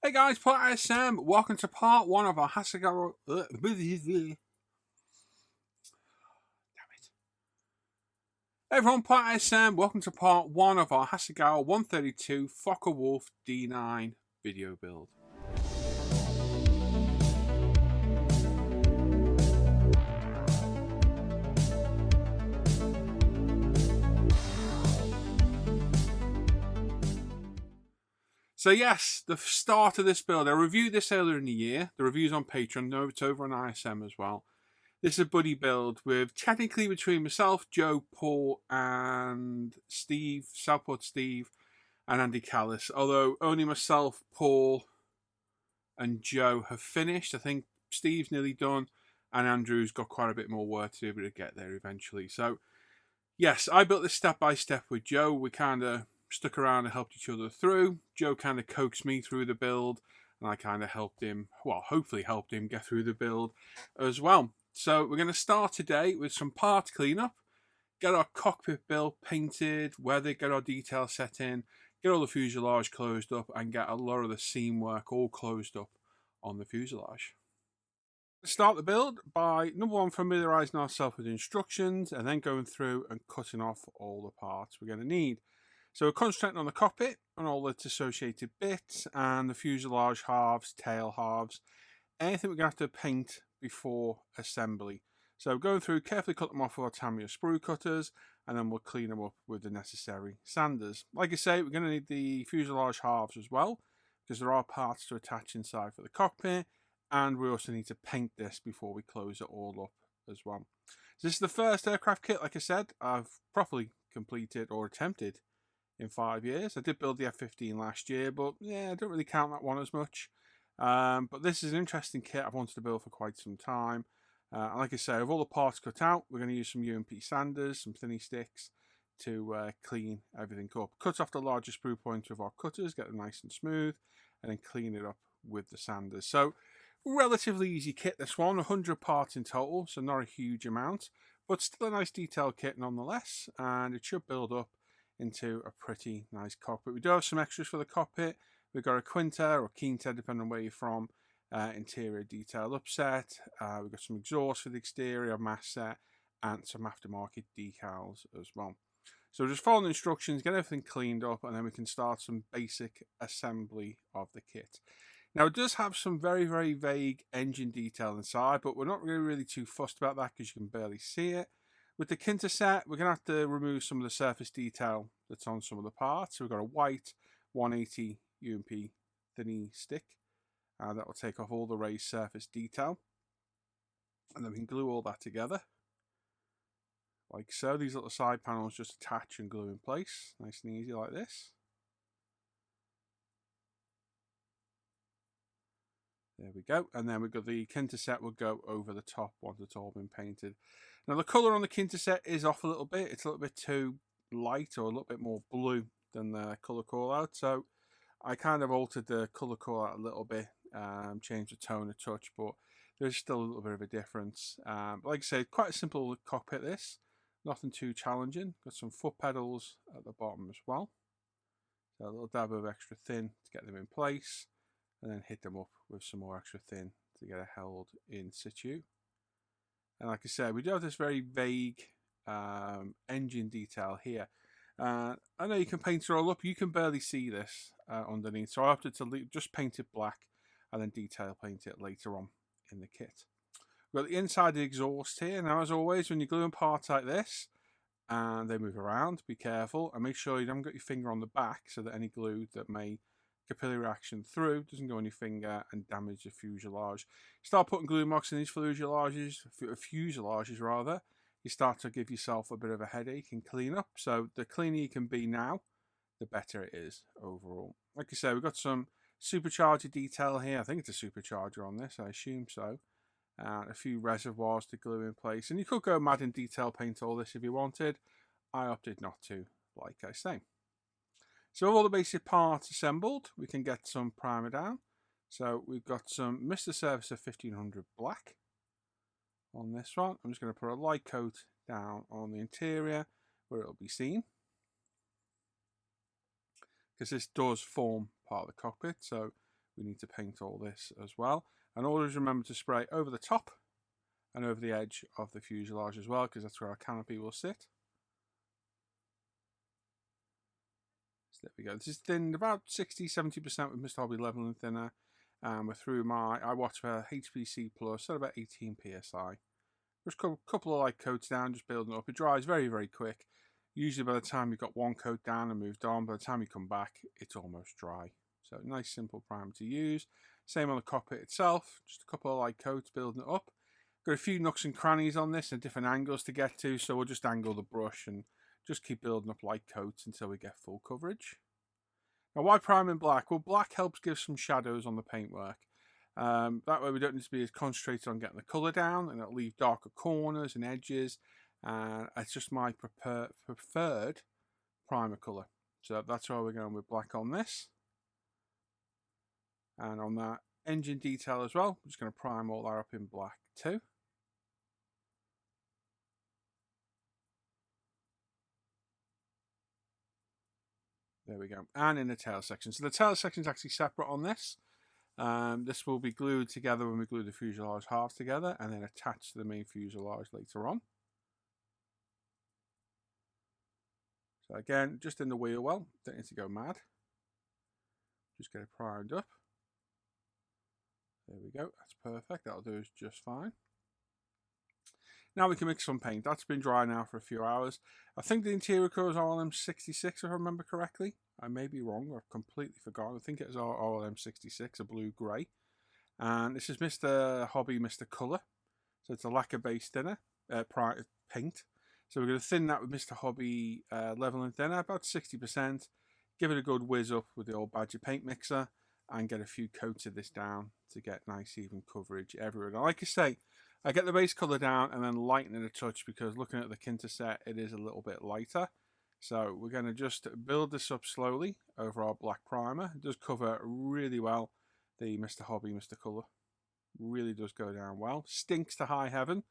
Hey guys, Part SM. Welcome to part one of our Hasegawa. Damn it. Hey everyone, Part SM. Welcome to part one of our Hasegawa 132 Focke-Wulf D9 video build. So yes, the start of this build, I reviewed this earlier in the year. The review's on Patreon, no, it's over on ISM as well. This is a buddy build with technically between myself, Joe, Paul, and Steve, Southport Steve, and Andy Callis. Although only myself, Paul, and Joe have finished. I think Steve's nearly done, and Andrew's got quite a bit more work to do to get there eventually. So yes, I built this step by step with Joe. We kind of stuck around and helped each other through. Joe kind of coaxed me through the build, and I kind of helped him, well, hopefully helped him get through the build as well. So we're going to start today with some part cleanup, get our cockpit build painted, weathered, get our detail set in, get all the fuselage closed up, and get a lot of the seam work all closed up on the fuselage. Start the build by, number one, familiarising ourselves with instructions, and then going through and cutting off all the parts we're going to need. So we're concentrating on the cockpit and all its associated bits, and the fuselage halves, tail halves, anything we're going to have to paint before assembly. So going through, carefully cut them off with our Tamiya sprue cutters, and then we'll clean them up with the necessary sanders. Like I say, we're going to need the fuselage halves as well, because there are parts to attach inside for the cockpit, and we also need to paint this before we close it all up as well. So this is the first aircraft kit, like I said, I've properly completed or attempted in 5 years. I did build the F-15 last year, but yeah, I don't really count that one as much. But this is an interesting kit I've wanted to build for quite some time. And like I say, with all the parts cut out, we're going to use some UMP sanders, some thinny sticks to clean everything up. Cut off the larger sprue points with our cutters, get them nice and smooth, and then clean it up with the sanders. So relatively easy kit, this one, 100 parts in total, so not a huge amount, but still a nice detailed kit nonetheless, and it should build up into a pretty nice cockpit. We do have some extras for the cockpit. We've got a Quinta or Quinta, depending on where you're from, interior detail upset. We've got some exhaust for the exterior, mass set, and some aftermarket decals as well. So just follow the instructions, get everything cleaned up, and then we can start some basic assembly of the kit. Now, it does have some very, very vague engine detail inside, but we're not really too fussed about that because you can barely see it. With the Quinta set, we're going to have to remove some of the surface detail that's on some of the parts. So we've got a white 180 UMP thinny stick. That will take off all the raised surface detail. And then we can glue all that together. Like so. These little side panels just attach and glue in place. Nice and easy like this. There we go. And then we've got the Quinta set will go over the top once it's all been painted. Now the colour on the Quinta set is off a little bit. It's a little bit too light or a little bit more blue than the colour call out. So I kind of altered the colour call out a little bit, changed the tone a touch, but there's still a little bit of a difference. Like I said, quite a simple cockpit this. Nothing too challenging. Got some foot pedals at the bottom as well. So a little dab of extra thin to get them in place, and then hit them up with some more extra thin to get it held in situ. And like I said, we do have this very vague engine detail here. I know you can paint it all up. You can barely see this underneath. So I opted to just paint it black and then detail paint it later on in the kit. We've got the inside of the exhaust here. Now, as always, when you're gluing parts like this and they move around, be careful and make sure you haven't got your finger on the back so that any glue that may capillary action through doesn't go on your finger and damage the fuselage. Start putting glue marks in these fuselages rather, you start to give yourself a bit of a headache and clean up. So the cleaner you can be now, the better it is overall. Like I say, we've got some supercharger detail here. I think it's a supercharger on this, I assume so. And a few reservoirs to glue in place. And you could go mad and detail paint all this if you wanted. I opted not to, like I say. So with all the basic parts assembled, we can get some primer down. So we've got some Mr. Servicer 1500 black on this one. I'm just going to put a light coat down on the interior where it'll be seen, because this does form part of the cockpit. So we need to paint all this as well. And always remember to spray over the top and over the edge of the fuselage as well, because that's where our canopy will sit. So there we go. This is thinned about 60-70% with Mr. Hobby Level and Thinner. And we're through my, I watch for HPC Plus at about 18 PSI. Just a couple of light coats down, just building it up. It dries very, very quick. Usually by the time you've got one coat down and moved on, by the time you come back, it's almost dry. So nice, simple primer to use. Same on the cockpit itself, just a couple of light coats building it up. Got a few nooks and crannies on this and different angles to get to, so we'll just angle the brush and just keep building up light coats until we get full coverage. Now, why prime in black? Well, black helps give some shadows on the paintwork. That way we don't need to be as concentrated on getting the colour down, and it'll leave darker corners and edges. It's just my preferred primer colour. So that's why we're going with black on this. And on that engine detail as well, I'm just going to prime all that up in black too. There we go. And in the tail section. So the tail section is actually separate on this. This will be glued together when we glue the fuselage halves together and then attached to the main fuselage later on. So again, just in the wheel well, don't need to go mad. Just get it primed up. There we go, that's perfect, that'll do us just fine. Now we can mix some paint. That's been dry now for a few hours. I think the interior colour is RLM66 if I remember correctly. I may be wrong, I've completely forgotten. I think it was RLM66, a blue-grey. And this is Mr. Hobby, Mr. Colour. So it's a lacquer-based thinner, paint. So we're going to thin that with Mr. Hobby Level and Thinner, about 60%. Give it a good whiz up with the old Badger paint mixer and get a few coats of this down to get nice even coverage everywhere. Now, like I say, I get the base colour down and then lighten it a touch because looking at the Kinter set, it is a little bit lighter. So we're going to just build this up slowly over our black primer. It does cover really well the Mr. Hobby, Mr. Colour. Really does go down well. Stinks to high heaven.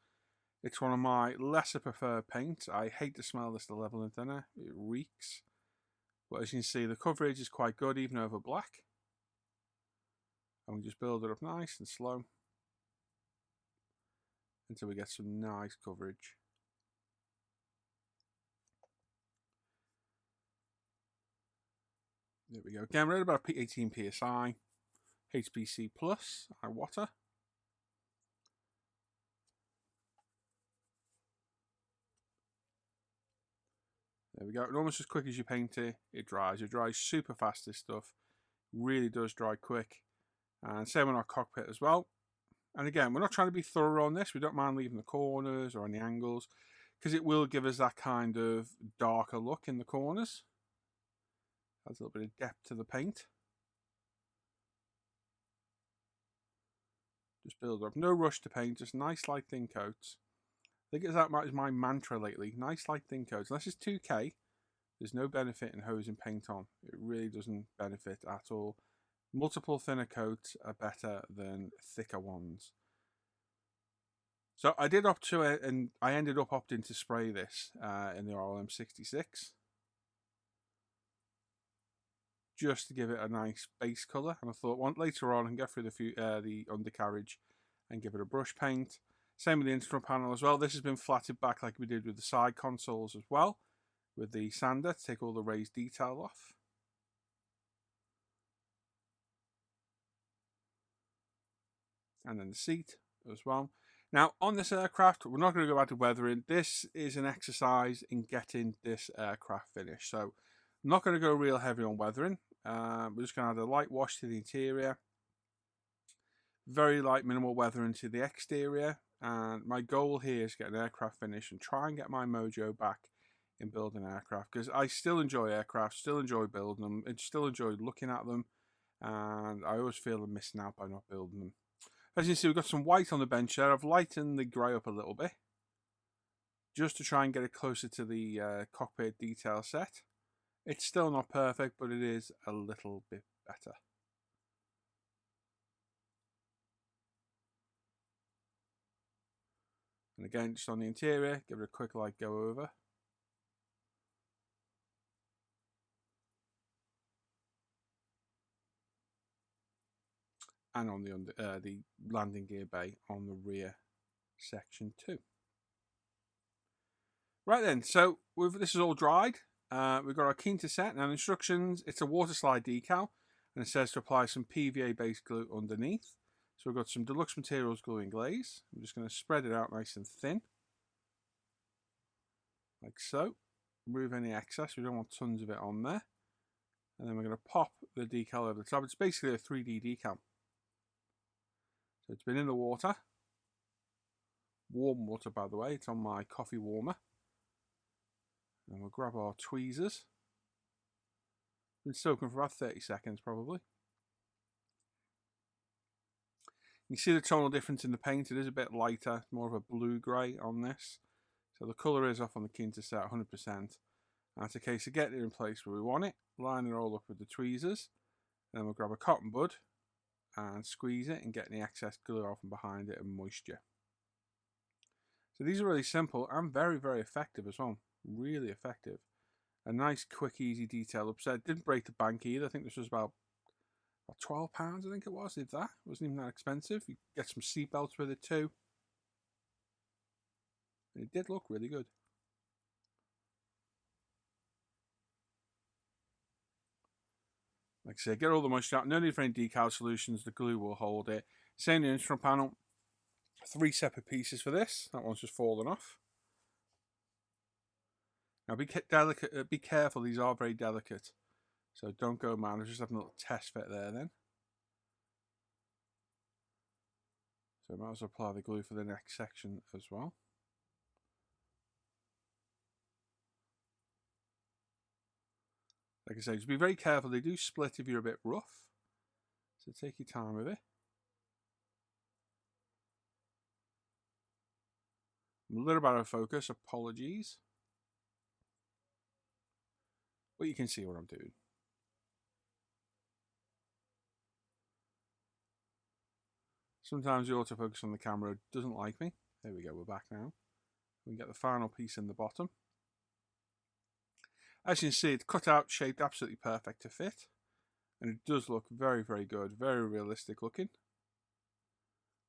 It's one of my lesser preferred paints. I hate the smell of this Level and Thinner. It reeks. But as you can see, the coverage is quite good even over black. And we just build it up nice and slow until we get some nice coverage. There we go. Again, we're at about 18 PSI, HPC Plus, water. There we go. And almost as quick as you paint it, it dries. It dries super fast, this stuff. Really does dry quick. And same on our cockpit as well. And again, we're not trying to be thorough on this. We don't mind leaving the corners or any angles because it will give us that kind of darker look in the corners. Adds a little bit of depth to the paint. Just build up. No rush to paint, just nice light thin coats. I think that is my mantra lately. Nice light thin coats. Unless it's 2K, there's no benefit in hosing paint on. It really doesn't benefit at all. Multiple thinner coats are better than thicker ones. So I did opt to it, and I ended up opting to spray this in the RLM66. Just to give it a nice base colour. And I thought later on I can get through the undercarriage and give it a brush paint. Same with the instrument panel as well. This has been flatted back like we did with the side consoles as well, with the sander to take all the raised detail off. And then the seat as well. Now, on this aircraft, we're not going to go back to weathering. This is an exercise in getting this aircraft finished. So, I'm not going to go real heavy on weathering. We're just going to add a light wash to the interior. Very light, minimal weathering to the exterior. And my goal here is to get an aircraft finished and try and get my mojo back in building aircraft. Because I still enjoy aircraft, still enjoy building them, and still enjoy looking at them. And I always feel I'm missing out by not building them. As you can see, we've got some white on the bench there. I've lightened the grey up a little bit, just to try and get it closer to the cockpit detail set. It's still not perfect, but it is a little bit better. And again, just on the interior, give it a quick light go over. and on the landing gear bay on the rear section too. Right then, so this is all dried. We've got our keen to set. Now instructions, it's a water slide decal, and it says to apply some PVA based glue underneath. So we've got some Deluxe Materials glue and glaze. I'm just going to spread it out nice and thin, like so. Remove any excess, we don't want tons of it on there. And then we're going to pop the decal over the top. It's basically a 3D decal. So it's been in the water. Warm water, by the way. It's on my coffee warmer. And we'll grab our tweezers. Been soaking for about 30 seconds probably. You can see the tonal difference in the paint. It is a bit lighter, more of a blue-grey on this. So the colour is off on the keen to set 100%. And it's a case of getting it in place where we want it, line it all up with the tweezers. And then we'll grab a cotton bud and squeeze it and get any excess glue off and behind it and moisture. So these are really simple and very, very effective as well. Really effective. A nice, quick, easy detail upset. Didn't break the bank either. I think this was about £12, I think it was, if that. It wasn't even that expensive. You get some seat belts with it too. And it did look really good. Like I said, get all the moisture out. No need for any decal solutions. The glue will hold it. Same in the instrument panel. 3 separate pieces for this. That one's just fallen off. Now be careful, these are very delicate. So don't go mad. I'm just having a little test fit there then. So I might as well apply the glue for the next section as well. Like I say, just be very careful. They do split if you're a bit rough. So take your time with it. I'm a little bit out of focus, apologies. But you can see what I'm doing. Sometimes the autofocus on the camera doesn't like me. There we go, we're back now. We can get the final piece in the bottom. As you can see, it's cut out, shaped, absolutely perfect to fit. And it does look very, very good, very realistic looking.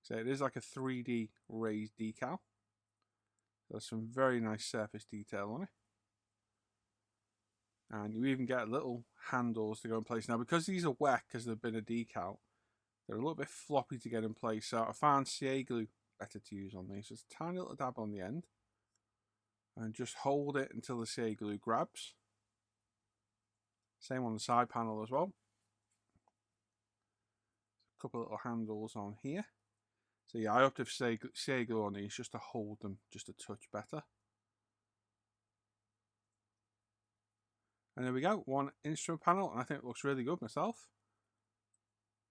So it is like a 3D raised decal. There's some very nice surface detail on it. And you even get little handles to go in place. Now, because these are wet, because they've been a decal, they're a little bit floppy to get in place. So I found CA glue better to use on these. Just a tiny little dab on the end. And just hold it until the CA glue grabs. Same on the side panel as well. A couple of little handles on here. So yeah, I opted for CA glue on these just to hold them just a touch better. And there we go, one instrument panel, and I think it looks really good myself.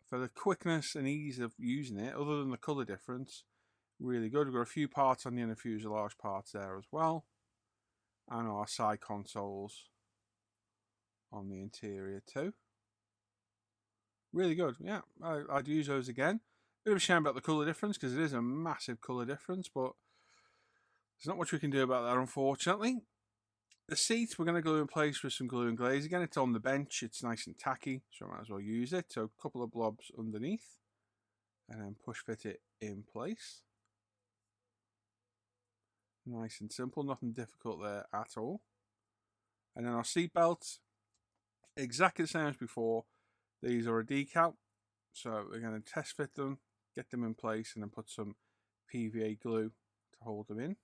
For the quickness and ease of using it, other than the colour difference, really good. We've got a few parts on the inner fuselage parts there as well. And our side consoles on the interior too. Really good, yeah, I'd use those again. Bit of a shame about the colour difference, because it is a massive colour difference, but there's not much we can do about that, unfortunately. The seat, we're going to glue in place with some glue and glaze. Again, it's on the bench. It's nice and tacky, so I might as well use it. So a couple of blobs underneath. And then push fit it in place. Nice and simple. Nothing difficult there at all. And then our seat belts, exactly the same as before. These are a decal. So we're going to test fit them, get them in place, and then put some PVA glue to hold them in.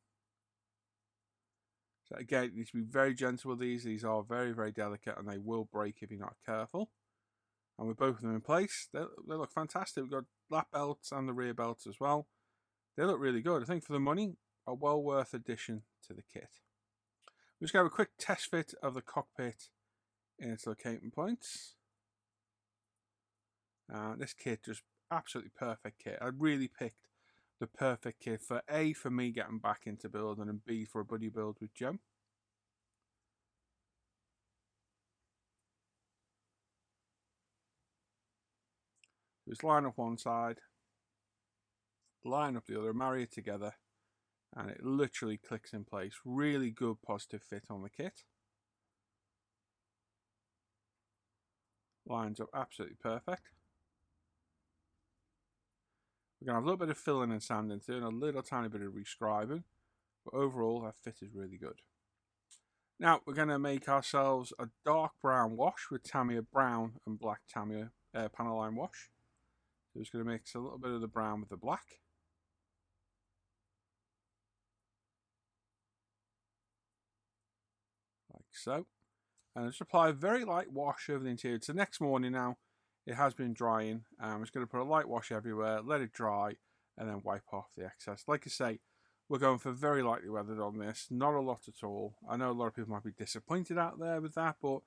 So again, you need to be very gentle with these. These are very, very delicate, and they will break if you're not careful. And with both of them in place, they look fantastic. We've got lap belts and the rear belts as well. They look really good. I think for the money, a well worth addition to the kit. We're just going to have a quick test fit of the cockpit in its locating points. This kit, just absolutely perfect kit. I really picked the perfect kit for A, for me getting back into building, and B, for a buddy build with Joe. Just line up one side, line up the other, marry it together, and it literally clicks in place. Really good positive fit on the kit. Lines up absolutely perfect. We're going to have a little bit of filling and sanding through and a little tiny bit of rescribing. But overall, that fit is really good. Now, we're going to make ourselves a dark brown wash with Tamiya brown and black Tamiya panel line wash. So we're just going to mix a little bit of the brown with the black. Like so. And just apply a very light wash over the interior. It's the next morning now. It has been drying. I'm just going to put a light wash everywhere, let it dry, and then wipe off the excess. Like I say, we're going for very lightly weathered on this. Not a lot at all. I know a lot of people might be disappointed out there with that, but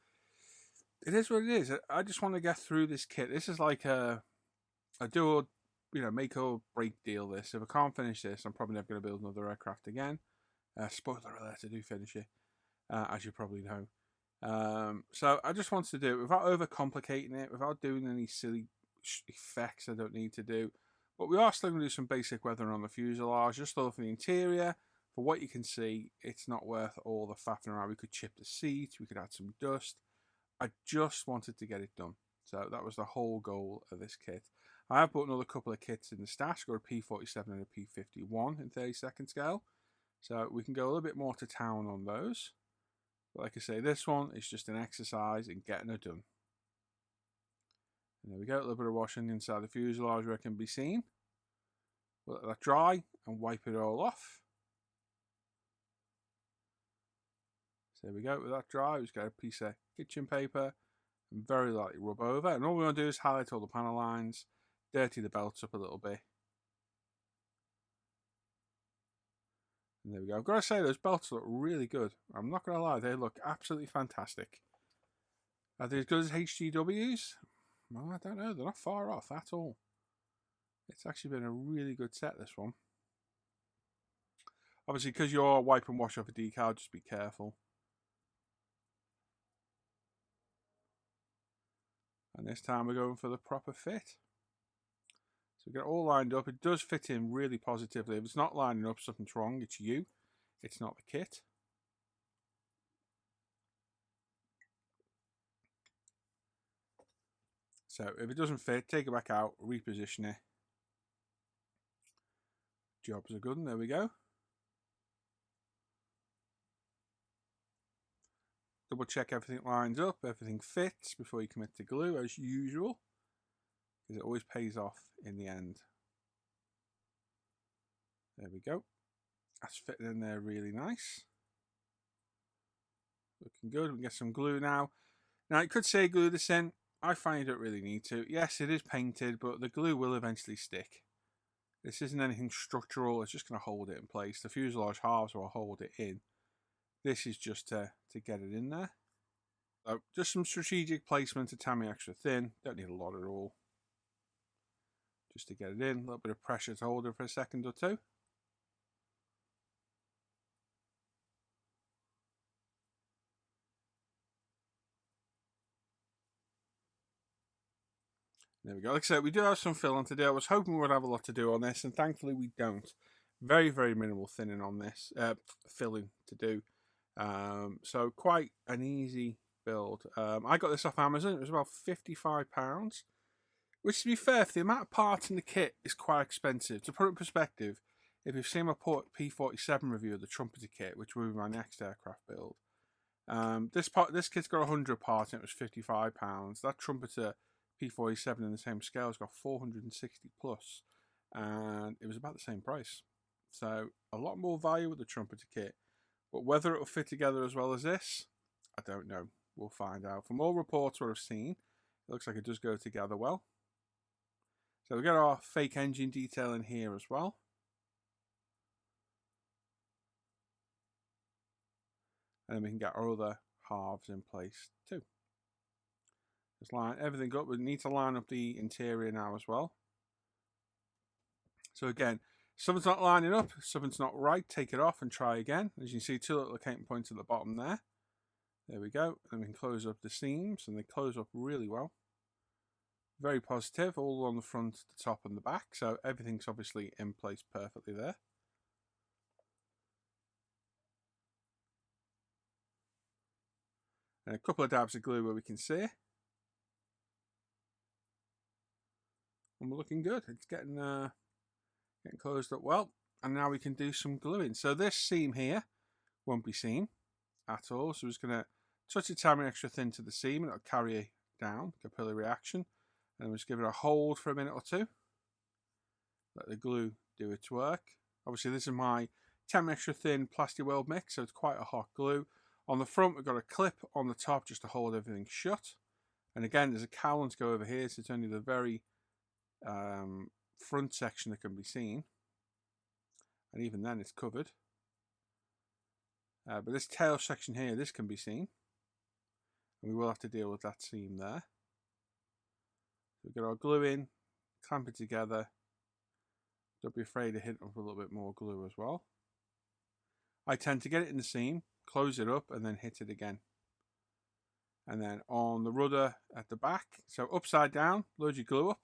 it is what it is. I just want to get through this kit. This is like a do or, make or break deal this. If I can't finish this, I'm probably never going to build another aircraft again. Spoiler alert, I do finish it, as you probably know. So I just wanted to do it without overcomplicating it, without doing any silly effects I don't need to do. But we are still going to do some basic weathering on the fuselage, just though for the interior. For what you can see, it's not worth all the faffing around. We could chip the seats, we could add some dust. I just wanted to get it done. So that was the whole goal of this kit. I have bought another couple of kits in the stash. Got a P47 and a P51 in 32nd scale. So we can go a little bit more to town on those. But like I say, this one is just an exercise in getting it done. And there we go, a little bit of washing inside the fuselage where it can be seen. We'll let that dry and wipe it all off. So there we go, with that dry, we just get a piece of kitchen paper and very lightly rub over. And all we want to do is highlight all the panel lines, dirty the belts up a little bit. And there we go. I've got to say, those belts look really good. I'm not going to lie, they look absolutely fantastic. Are they as good as HGWs? Well, I don't know. They're not far off at all. It's actually been a really good set, this one. Obviously, because you're wipe and wash off a decal, just be careful. And this time we're going for the proper fit. So we get it all lined up. It does fit in really positively. If it's not lining up, something's wrong. It's you. It's not the kit. So if it doesn't fit, take it back out, reposition it. Jobs are good, and there we go. Double check everything lines up, everything fits before you commit to glue, as usual, because it always pays off in the end. There we go. That's fitting in there really nice. Looking good. We can get some glue now. Now, it could say glue this in. I find you don't really need to. Yes, it is painted, but the glue will eventually stick. This isn't anything structural. It's just going to hold it in place. The fuselage halves will hold it in. This is just to get it in there. So just some strategic placement to Tamiya extra thin. Don't need a lot at all. Just to get it in. A little bit of pressure to hold it for a second or two. There we go. Like I said, we do have some filling to do. I was hoping we would have a lot to do on this, and thankfully we don't. Very, very minimal thinning on this, filling to do. So quite an easy build. I got this off Amazon. It was about £55, which, to be fair, for the amount of parts in the kit, is quite expensive. To put it in perspective, if you've seen my P47 review of the trumpeter kit, which will be my next aircraft build, this kit's got 100 parts and it was £55. That trumpeter P47 in the same scale has got 460 plus, and it was about the same price. So a lot more value with the trumpeter kit, but whether it will fit together as well as this, I don't know. We'll find out. From all reports what I've seen, it looks like it does go together well. So we got our fake engine detail in here as well. And then we can get our other halves in place too. Just line everything up. We need to line up the interior now as well. So again, something's not lining up, something's not right, take it off and try again. As you can see, two little locating points at the bottom there. There we go. And we can close up the seams, and they close up really well. Very positive, all on the front, the top and the back. So everything's obviously in place perfectly there. And a couple of dabs of glue where we can see it. And we're looking good. It's getting Getting closed up well. And now we can do some gluing. So this seam here won't be seen at all. So we're just going to touch the tammy extra thin to the seam and it'll carry down, capillary action. And we'll just give it a hold for a minute or two. Let the glue do its work. Obviously this is my 10 extra thin plastic weld mix, so it's quite a hot glue. On the front we've got a clip on the top just to hold everything shut. And again there's a cowling to go over here, so it's only the very front section that can be seen. And even then it's covered. But this tail section here, this can be seen. And we will have to deal with that seam there. So we've got our glue in, clamp it together. Don't be afraid of hitting up a little bit more glue as well. I tend to get it in the seam, close it up, and then hit it again. And then on the rudder at the back, so upside down, load your glue up,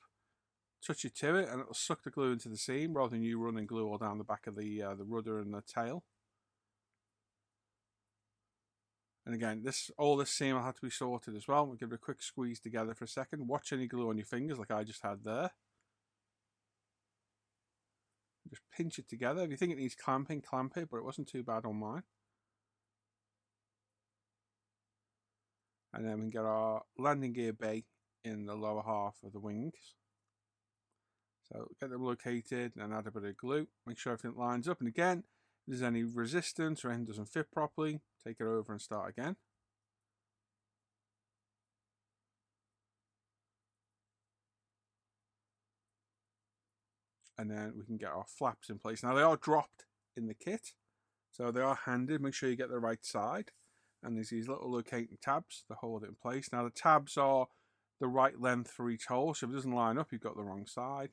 touch it to it, and it'll suck the glue into the seam rather than you running glue all down the back of the rudder and the tail. And again, all this seam will have to be sorted as well. We'll give it a quick squeeze together for a second. Watch any glue on your fingers like I just had there. Just pinch it together. If you think it needs clamping, clamp it, but it wasn't too bad on mine. And then we can get our landing gear bay in the lower half of the wings. So get them located and add a bit of glue. Make sure everything lines up. And again, if there's any resistance or anything doesn't fit properly, take it over and start again. And then we can get our flaps in place. Now they are dropped in the kit, so they are handed. Make sure you get the right side. And there's these little locating tabs to hold it in place. Now the tabs are the right length for each hole, so if it doesn't line up, you've got the wrong side.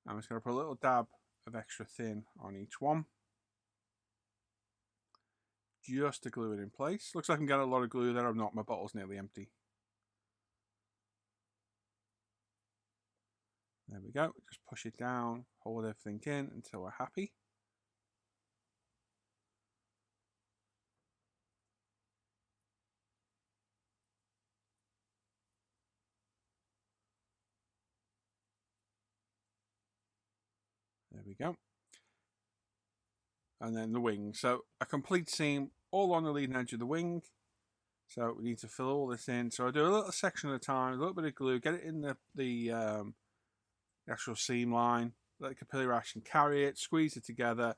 I'm just going to put a little dab of extra thin on each one, just to glue it in place. Looks like I'm getting a lot of glue there. I'm not. My bottle's nearly empty. There we go. Just push it down, hold everything in until we're happy. There we go. And then the wing. So a complete seam all on the leading edge of the wing. So we need to fill all this in. So I do a little section at a time, a little bit of glue, get it in the actual seam line, let the capillary action carry it, squeeze it together,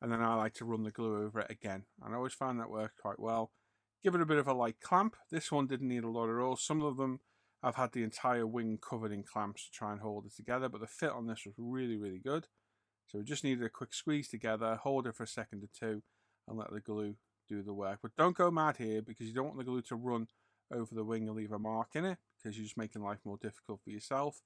and then I like to run the glue over it again. And I always find that works quite well. Give it a bit of a light clamp. This one didn't need a lot at all. Some of them I've had the entire wing covered in clamps to try and hold it together, but the fit on this was really, really good. So we just needed a quick squeeze together, hold it for a second or two, and let the glue do the work. But don't go mad here, because you don't want the glue to run over the wing and leave a mark in it, because you're just making life more difficult for yourself.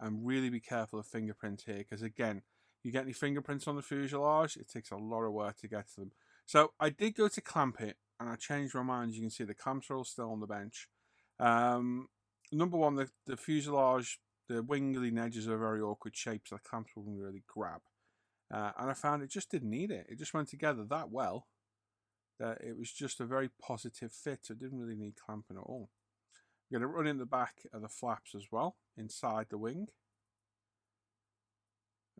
And really be careful of fingerprints here, because again, you get any fingerprints on the fuselage, it takes a lot of work to get to them. So I did go to clamp it, and I changed my mind. As you can see, the clamps are all still on the bench. Number one, the fuselage, the wing leading edges are a very awkward shape, so the clamps wouldn't really grab. And I found it just didn't need it. It just went together that well that it was just a very positive fit. So it didn't really need clamping at all. We're going to run in the back of the flaps as well, inside the wing.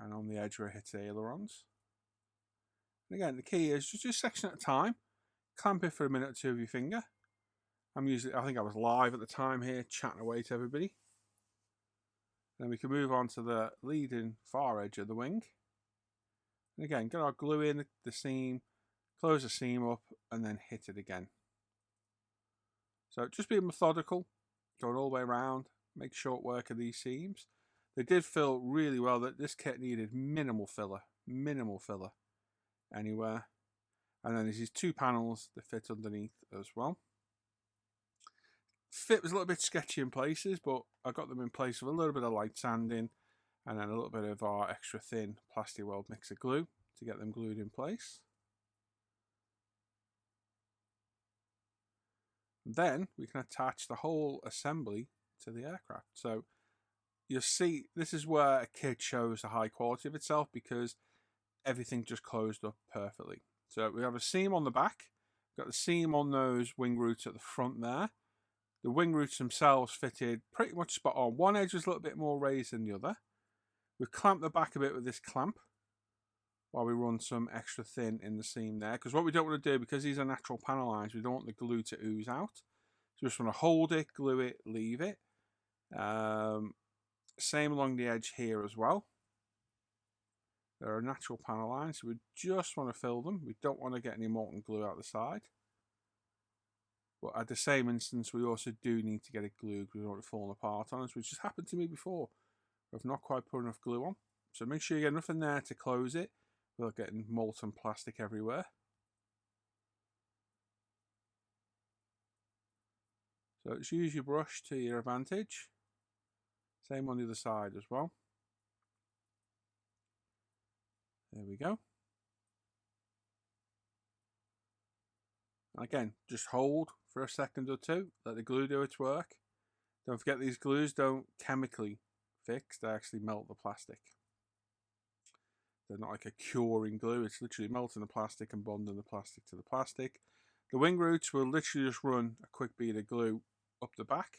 And on the edge where it hits the ailerons. And again, the key is just a section at a time. Clamp it for a minute or two with your finger. I think I was live at the time here, chatting away to everybody. Then we can move on to the leading far edge of the wing. And again, get our glue in the seam, close the seam up, and then hit it again. So just be methodical, going all the way around, make short work of these seams. They did fill really well. That this kit needed minimal filler anywhere. And then there's these two panels that fit underneath as well. Fit was a little bit sketchy in places, but I got them in place with a little bit of light sanding and then a little bit of our extra thin plastic weld mixer glue to get them glued in place. Then we can attach the whole assembly to the aircraft. So you'll see this is where a kit shows the high quality of itself, because everything just closed up perfectly. So we have a seam on the back, got the seam on those wing roots at the front there. The wing roots themselves fitted pretty much spot on. One edge was a little bit more raised than the other. We've clamped the back a bit with this clamp while we run some extra thin in the seam there. Because what we don't want to do, because these are natural panel lines, we don't want the glue to ooze out. So we just want to hold it, glue it, leave it. Same along the edge here as well. There are natural panel lines, so we just want to fill them. We don't want to get any molten glue out the side. But at the same instance, we also do need to get it glued because we don't want it falling apart on us, which has happened to me before. I've not quite put enough glue on. So make sure you get nothing there to close it without getting molten plastic everywhere. So just use your brush to your advantage. Same on the other side as well. There we go. Again, just hold for a second or two, let the glue do its work. Don't forget these glues don't chemically fix, they actually melt the plastic. They're not like a curing glue, it's literally melting the plastic and bonding the plastic to the plastic. The wing roots will literally just run a quick bead of glue up the back.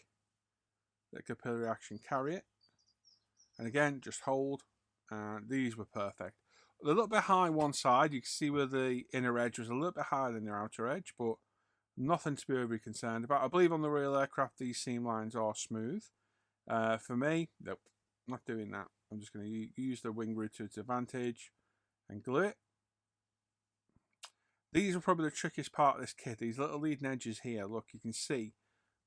Let capillary action carry it. And again, just hold, and these were perfect. A little bit high one side, you can see where the inner edge was a little bit higher than the outer edge, but nothing to be overly concerned about. I believe on the real aircraft these seam lines are smooth. For me, nope, not doing that. I'm just going to use the wing root to its advantage and glue it. These are probably the trickiest part of this kit. These little leading edges here, look, you can see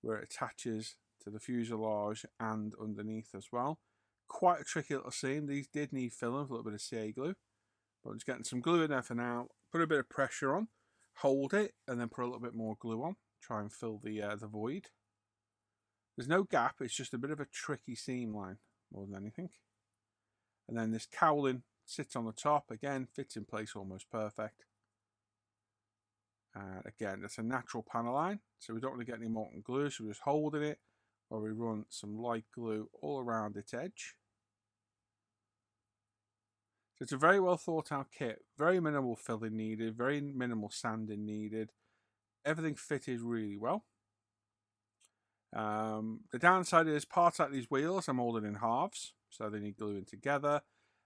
where it attaches to the fuselage and underneath as well. Quite a tricky little seam. These did need filling with a little bit of CA glue. But I'm just getting some glue in there for now. Put a bit of pressure on, hold it, and then put a little bit more glue on. Try and fill the void. There's no gap, it's just a bit of a tricky seam line more than anything. And then this cowling sits on the top, again, fits in place almost perfect. And again, that's a natural panel line, so we don't want to get any molten glue, so we're just holding it while we run some light glue all around its edge. So it's a very well thought out kit, very minimal filling needed, very minimal sanding needed. Everything fitted really well. The downside is parts like these wheels are molded in halves, so they need gluing together.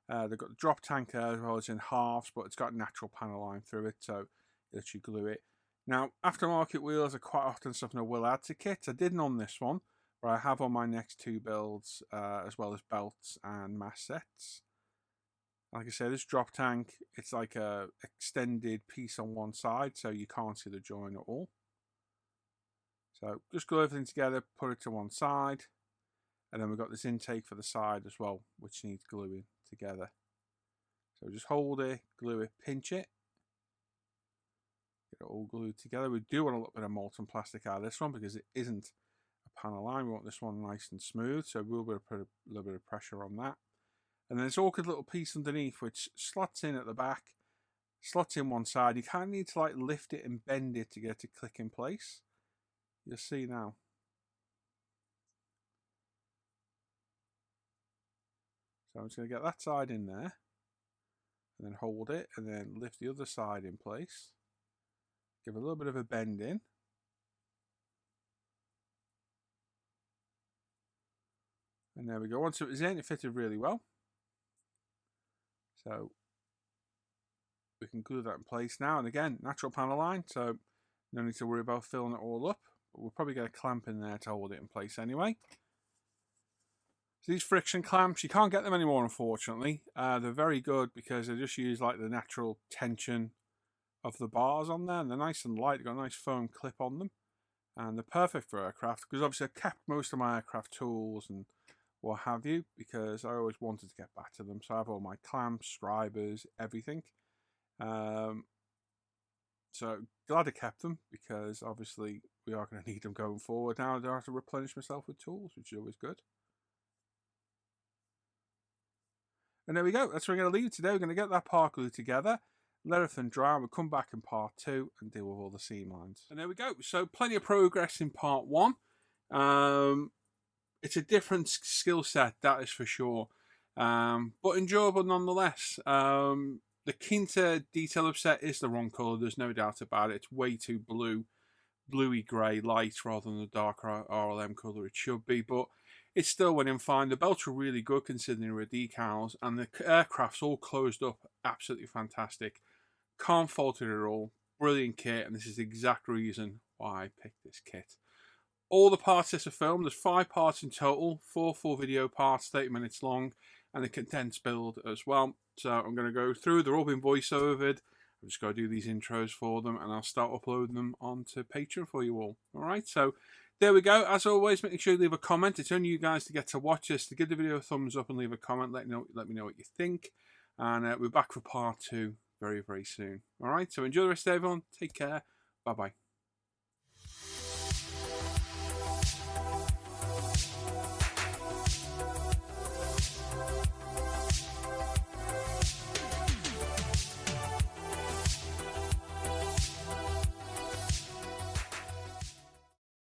They've got the drop tank there as well as in halves, but it's got a natural panel line through it, so you literally glue it. Now, aftermarket wheels are quite often something I will add to kits. I didn't on this one, but I have on my next two builds, as well as belts and mass sets. Like I said, this drop tank, it's like a extended piece on one side, so you can't see the join at all. So just glue everything together, put it to one side, and then we've got this intake for the side as well, which needs gluing together. So just hold it, glue it, pinch it, get it all glued together. We do want a little bit of molten plastic out of this one because it isn't a panel line. We want this one nice and smooth, so we'll put a little bit of pressure on that. And then this awkward little piece underneath which slots in at the back, slots in one side. You kind of need to like lift it and bend it to get it to click in place. You'll see now. So I'm just going to get that side in there and then hold it and then lift the other side in place. Give a little bit of a bend in. And there we go. Once it was in, it fitted really well. So we can glue that in place now. And again, natural panel line, so no need to worry about filling it all up. But we'll probably get a clamp in there to hold it in place anyway. So these friction clamps, you can't get them anymore, unfortunately. They're very good because they just use like the natural tension of the bars on there. And they're nice and light. They've got a nice foam clip on them. And they're perfect for aircraft because obviously I kept most of my aircraft tools and what have you, because I always wanted to get back to them. So I have all my clamps, scribers, everything. So glad I kept them because obviously we are going to need them going forward. Now I don't have to replenish myself with tools, which is always good. And there we go. That's where we're going to leave today. We're going to get that part glue together, let everything dry, and we'll come back in part 2 and deal with all the seam lines. And there we go. So plenty of progress in part 1. It's a different skill set, that is for sure, but enjoyable nonetheless. The Kinta detail upset is the wrong colour, there's no doubt about it. It's way too bluey grey light rather than the darker RLM colour it should be, but it still went in fine. The belts were really good considering they were decals, and the aircraft's all closed up. Absolutely fantastic. Can't fault it at all. Brilliant kit, and this is the exact reason why I picked this kit. All the parts this are filmed. There's 5 parts in total, 4 full video parts, 30 minutes long, and a condensed build as well. So I'm going to go through. They're all been voice-overed. I'm just going to do these intros for them, and I'll start uploading them onto Patreon for you all. All right, so there we go. As always, make sure you leave a comment. It's only you guys to get to watch this. To give the video a thumbs up and leave a comment. Let me know what you think. And we're back for part 2 very, very soon. All right, so enjoy the rest of everyone. Take care. Bye-bye.